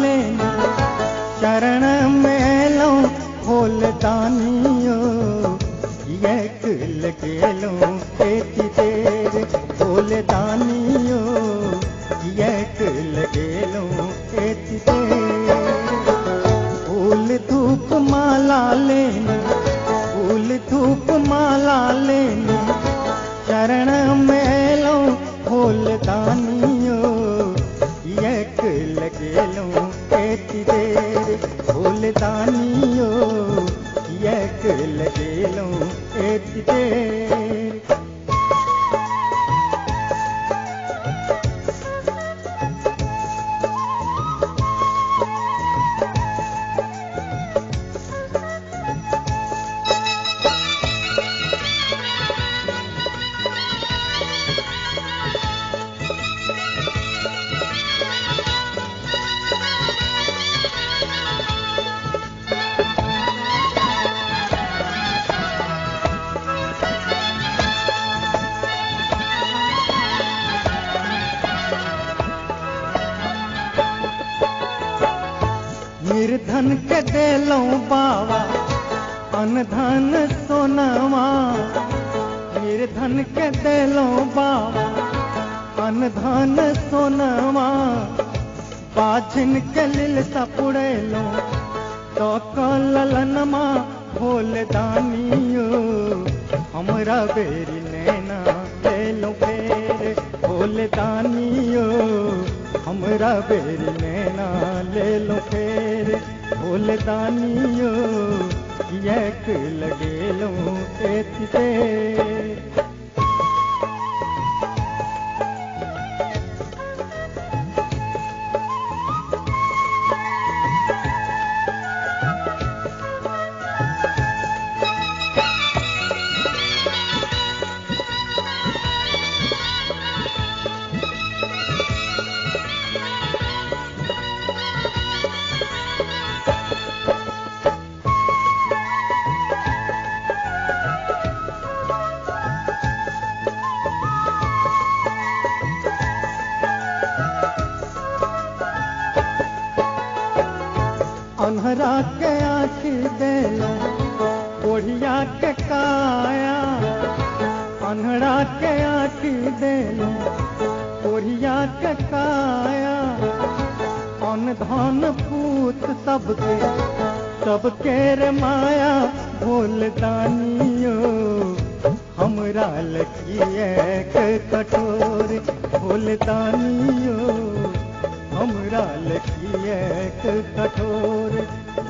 लेनी चरण मेलो खोल दानियो एक लगेलो एती देर खोल दानियो एक लगेलो एती देर फूल धूप माला लेनी फूल धूप माला लेनी चरण मेलो खोल दानियो एक लगेलो एती देर खोल दानियो एक लगेलो एती देर निर्धन के देलो बावा अनधन सोनवा निर्धन के देलो बावा अनधन सोनवा बाझिन के लिल सपुड़ेलो तो कलनमा भोल दानियो हमरा बेरी नैना लेलो फेर भोल दानियो हमरा बेरी नैना ले लो फेर भोल दानियो एक लगेलो एती देर अन्हरा के आँखी देलो कोढ़िया के काया अन्हरा के आँखी देलो कोढ़िया के काया अन धन पूत सबके रे माया भोल दानियो हमरा लगिए के कठोर भोल दानियो हमरा लगिए के कठोर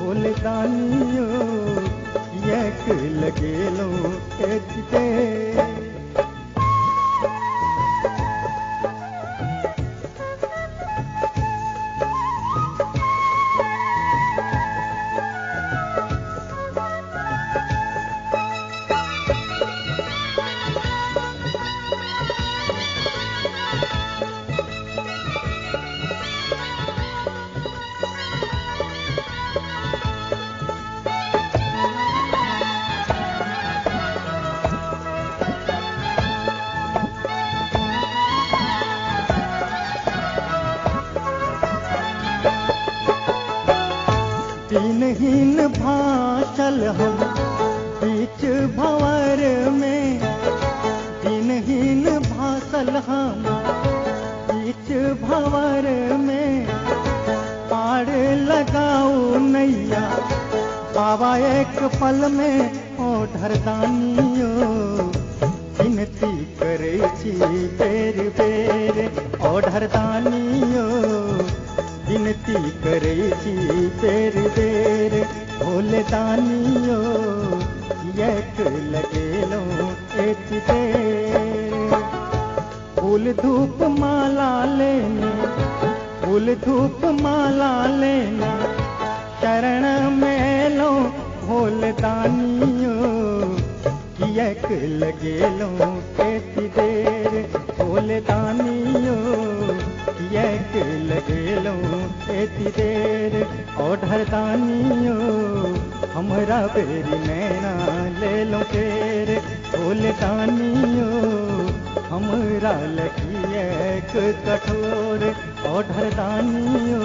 भोल दानियो एक लगेलो एती देर दिनहीन भाषल हम बीच भंवर में दिनहीन भाषल हम बीच भंवर में पार लगाओ नैया बाबा एक पल में ओढ़र दानियो विनती करे छी बेर बेर ओढ़र दानियो विनती करे छी बेर बेर भोल दानियो एक लगेलो एती देर फूल धूप माला लेनी फूल धूप माला लेनी चरण मेलो भोल दानियो एक लगेलो एती देर भोल दानियो एक लगेलो एती देर ओढ़र दानियो हमरा बेरी नैना ले लो फेर भोल दानियो हमरा लगी एक कठोर ओढ़र दानियो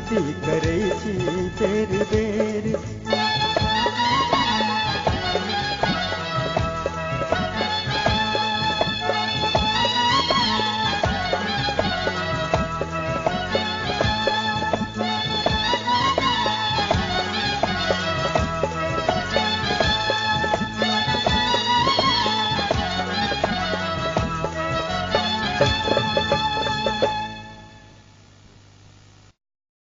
विनती करै छी बेर बेर